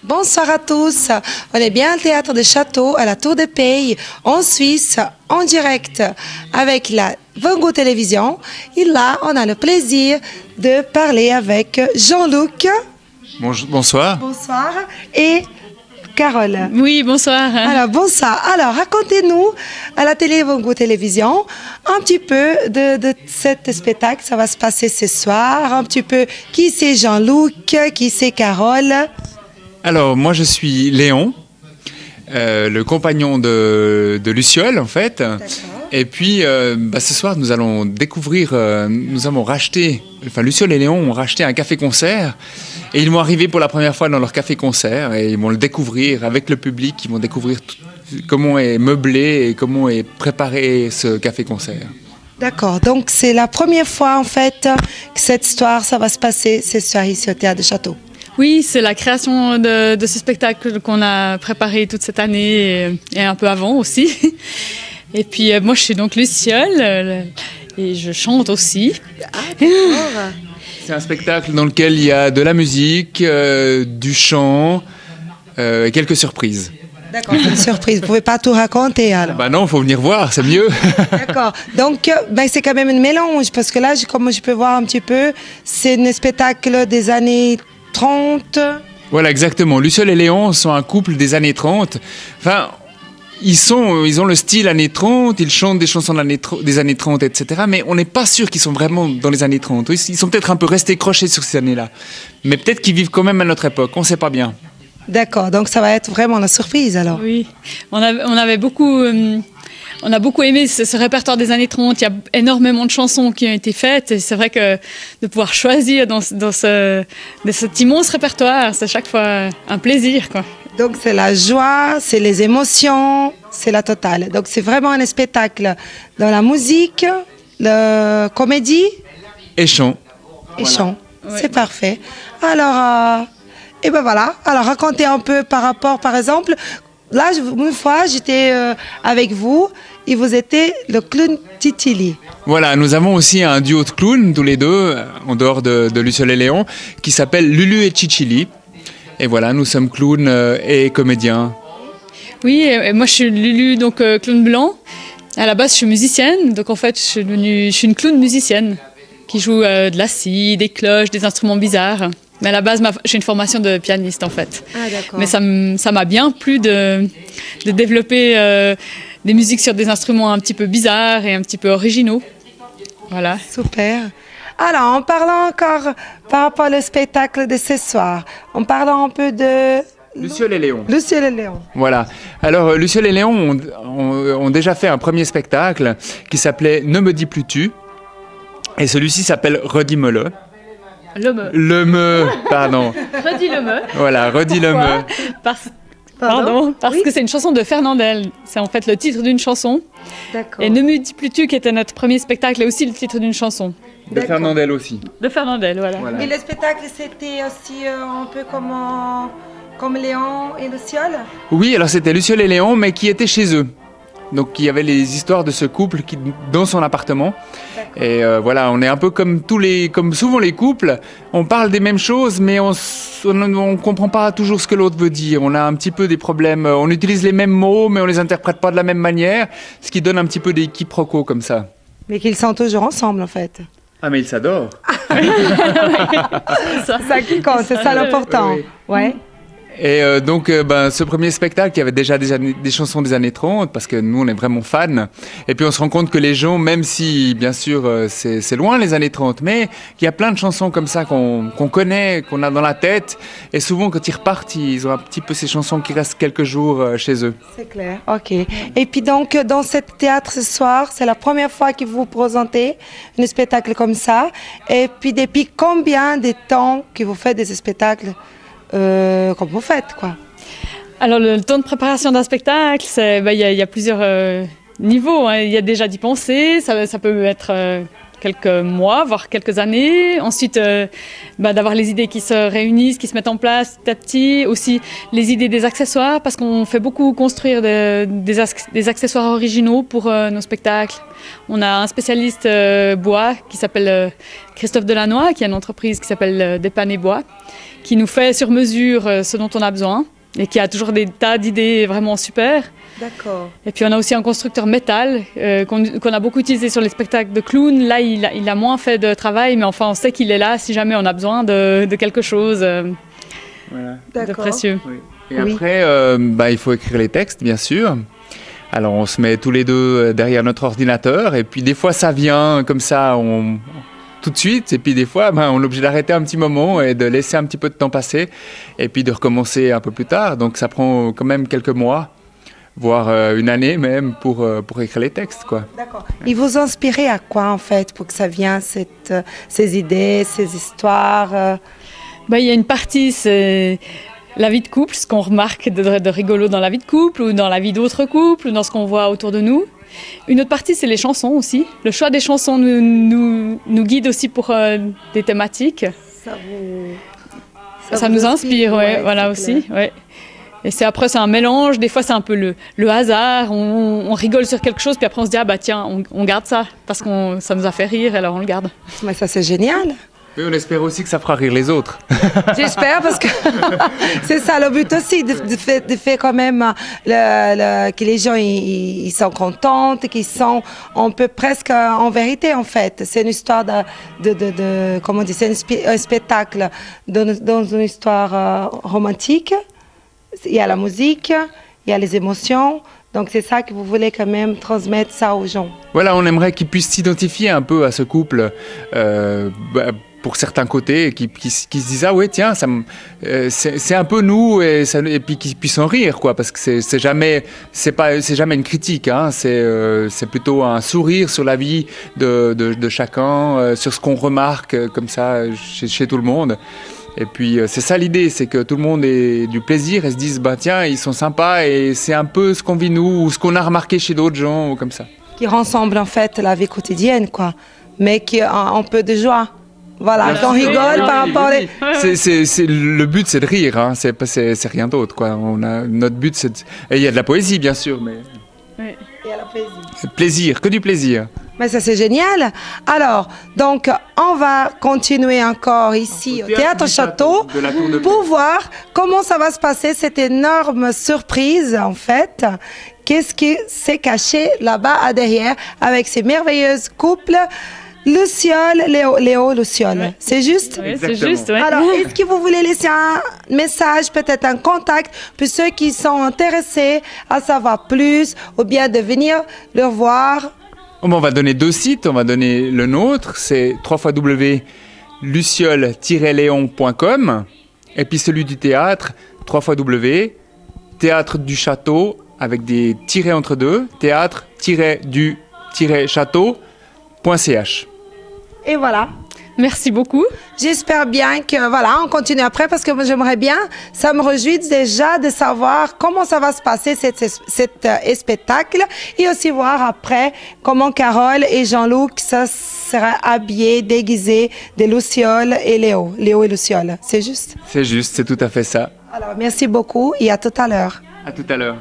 Bonsoir à tous, on est bien au Théâtre de Château à la Tour de Pays en Suisse en direct avec la Vango Télévision et là on a le plaisir de parler avec Jean-Luc. Bonsoir. Bonsoir et Carole. Oui, bonsoir. Alors bonsoir, alors racontez-nous à la télé Vango Télévision un petit peu de cet spectacle, ça va se passer ce soir, un petit peu qui c'est Jean-Luc, qui c'est Carole. Alors, moi, je suis Léon, le compagnon de Luciole, en fait. D'accord. Et puis, ce soir, nous allons découvrir, nous avons racheté, enfin, Luciole et Léon ont racheté un café-concert. Et ils vont arriver pour la première fois dans leur café-concert et ils vont le découvrir avec le public. Ils vont découvrir comment est meublé et comment est préparé ce café-concert. D'accord, donc c'est la première fois, en fait, que cette histoire, ça va se passer ce soir ici au Théâtre de Château. Oui, c'est la création de ce spectacle qu'on a préparé toute cette année et un peu avant aussi. Et puis moi, je suis donc Luciole et je chante aussi. Ah, d'accord. C'est un spectacle dans lequel il y a de la musique, du chant et quelques surprises. D'accord, une surprise. Vous ne pouvez pas tout raconter alors. Bah non, il faut venir voir, c'est mieux. D'accord, donc c'est quand même un mélange parce que là, comme je peux voir un petit peu, c'est un spectacle des années 30. Voilà, exactement. Luciole et Léon sont un couple des années 30. Enfin, ils ont le style années 30, ils chantent des chansons des années 30, etc. Mais on n'est pas sûr qu'ils sont vraiment dans les années 30. Ils sont peut-être un peu restés crochés sur ces années-là. Mais peut-être qu'ils vivent quand même à notre époque, on ne sait pas bien. D'accord, donc ça va être vraiment la surprise alors. Oui, on a beaucoup aimé ce répertoire des années 30. Il y a énormément de chansons qui ont été faites. Et c'est vrai que de pouvoir choisir dans cet immense répertoire, c'est à chaque fois un plaisir, quoi. Donc c'est la joie, c'est les émotions, c'est la totale. Donc c'est vraiment un spectacle dans la musique, la comédie Et chant. et chant. Ouais. C'est parfait. Alors, et ben voilà. Alors racontez un peu par rapport, par exemple, là une fois j'étais avec vous et vous étiez le clown Titili. Voilà, nous avons aussi un duo de clowns, tous les deux, en dehors de Luciole et Léon, qui s'appelle Lulu et Chichili. Et voilà, nous sommes clowns et comédiens. Oui, et moi je suis Lulu, donc clown blanc. À la base, je suis musicienne, donc en fait, je suis une clown musicienne qui joue de la scie, des cloches, des instruments bizarres. Mais à la base, j'ai une formation de pianiste en fait. Ah d'accord. Mais ça m'a bien plu de développer des musiques sur des instruments un petit peu bizarres et un petit peu originaux. Voilà. Super. Alors, en parlant encore par rapport au spectacle de ce soir, en parlant un peu de Luciole et Léon. Luciole et Léon. Voilà. Alors, Luciole et Léon ont déjà fait un premier spectacle qui s'appelait Ne me dis plus tu. Et celui-ci s'appelle Redis-moi-le. Pardon. Redis-le-me. Voilà, Redis-le-me. Parce que c'est une chanson de Fernandel. C'est en fait le titre d'une chanson. D'accord. Et Ne me dis plus tu, qui était notre premier spectacle, est aussi le titre d'une chanson. De Fernandel aussi. De Fernandel, voilà. Voilà. Et le spectacle, c'était aussi un peu comme Léon et Luciole? Oui, alors c'était Luciole et Léon, mais qui étaient chez eux. Donc il y avait les histoires de ce couple dans son appartement. D'accord. Et voilà, on est un peu comme souvent les couples, on parle des mêmes choses, mais on comprend pas toujours ce que l'autre veut dire. On a un petit peu des problèmes, on utilise les mêmes mots, mais on les interprète pas de la même manière, ce qui donne un petit peu des quiproquos comme ça. Mais qu'ils sont toujours ensemble, en fait. Ah, mais ils s'adorent. C'est ça qui compte, c'est ça l'important. Oui. Ouais. Et donc, ce premier spectacle, il y avait déjà des chansons des années 30, parce que nous, on est vraiment fans. Et puis, on se rend compte que les gens, même si, bien sûr, c'est loin les années 30, mais il y a plein de chansons comme ça qu'on connaît, qu'on a dans la tête. Et souvent, quand ils repartent, ils ont un petit peu ces chansons qui restent quelques jours chez eux. C'est clair, ok. Et puis donc, dans ce théâtre ce soir, c'est la première fois que vous présentez un spectacle comme ça. Et puis, depuis combien de temps que vous faites des spectacles comme vous faites, quoi? Alors, le temps de préparation d'un spectacle, il y a plusieurs niveaux, hein. Il y a déjà d'y penser, ça peut être quelques mois, voire quelques années. Ensuite, d'avoir les idées qui se réunissent, qui se mettent en place petit à petit. Aussi, les idées des accessoires, parce qu'on fait beaucoup construire des accessoires originaux pour nos spectacles. On a un spécialiste bois qui s'appelle Christophe Delannoy, qui a une entreprise qui s'appelle Dépanner Bois, qui nous fait sur mesure ce dont on a besoin et qui a toujours des tas d'idées vraiment super. D'accord. Et puis on a aussi un constructeur métal qu'on a beaucoup utilisé sur les spectacles de clown. Là, il a moins fait de travail, mais enfin on sait qu'il est là si jamais on a besoin de quelque chose de précieux. Oui. Et après, il faut écrire les textes, bien sûr. Alors on se met tous les deux derrière notre ordinateur et puis des fois ça vient comme ça, tout de suite, et puis des fois on est obligé d'arrêter un petit moment et de laisser un petit peu de temps passer et puis de recommencer un peu plus tard. Donc ça prend quand même quelques mois, voire une année même pour écrire les textes, quoi. D'accord. Et vous inspirez à quoi en fait pour que ça vienne, ces idées, ces histoires Il y a une partie, c'est la vie de couple, ce qu'on remarque de rigolo dans la vie de couple ou dans la vie d'autres couples, ou dans ce qu'on voit autour de nous. Une autre partie, c'est les chansons aussi. Le choix des chansons nous guide aussi pour des thématiques. Ça nous inspire, ouais, voilà aussi. Ouais. Et après, c'est un mélange. Des fois, c'est un peu le hasard. On rigole sur quelque chose, puis après, on se dit, tiens, on garde ça, parce que ça nous a fait rire, alors on le garde. Mais ça, c'est génial. Oui, on espère aussi que ça fera rire les autres. J'espère, parce que c'est ça le but aussi, de faire quand même que les gens ils sont contents, qu'ils sont, on peut presque en vérité en fait. C'est une histoire comment on dit, c'est un spectacle dans une histoire romantique. Il y a la musique, il y a les émotions. Donc c'est ça que vous voulez quand même transmettre ça aux gens. Voilà, on aimerait qu'ils puissent s'identifier un peu à ce couple. Pour certains côtés, qui se disent ouais tiens c'est un peu nous et puis qu'ils puissent en rire, quoi, parce que c'est jamais une critique, hein, c'est plutôt un sourire sur la vie de chacun, sur ce qu'on remarque comme ça chez tout le monde. Et puis c'est ça l'idée, c'est que tout le monde ait du plaisir et se dise tiens, ils sont sympas et c'est un peu ce qu'on vit nous ou ce qu'on a remarqué chez d'autres gens ou comme ça. Qui rassemble en fait la vie quotidienne, quoi, mais qui a un peu de joie. Voilà, qu'on rigole par rapport à... Le but, c'est de rire, hein. C'est rien d'autre, quoi. Notre but, c'est et il y a de la poésie, bien sûr, mais... Oui. Il y a la poésie. Plaisir, que du plaisir. Mais ça, c'est génial. Alors, donc, on va continuer encore ici au Théâtre Château pour voir comment ça va se passer, cette énorme surprise, en fait. Qu'est-ce qui s'est caché là-bas, derrière, avec ces merveilleuses couples Luciole, Léo, Luciole. Ouais. C'est juste? Oui, c'est juste, ouais. Alors, est-ce que vous voulez laisser un message, peut-être un contact, pour ceux qui sont intéressés à savoir plus, ou bien de venir le voir? On va donner 2 sites. On va donner le nôtre, c'est www.luciole-léon.com, et puis celui du théâtre, www.théâtre du château, avec des tirets entre deux, théâtre-du-château.ch. Et voilà. Merci beaucoup. J'espère bien que, on continue après parce que moi, j'aimerais bien, ça me réjouit déjà de savoir comment ça va se passer cet spectacle et aussi voir après comment Carole et Jean-Luc sera habillés, déguisés de Luciole et Léo et Luciole. C'est juste? C'est juste, c'est tout à fait ça. Alors, merci beaucoup et à tout à l'heure. À tout à l'heure.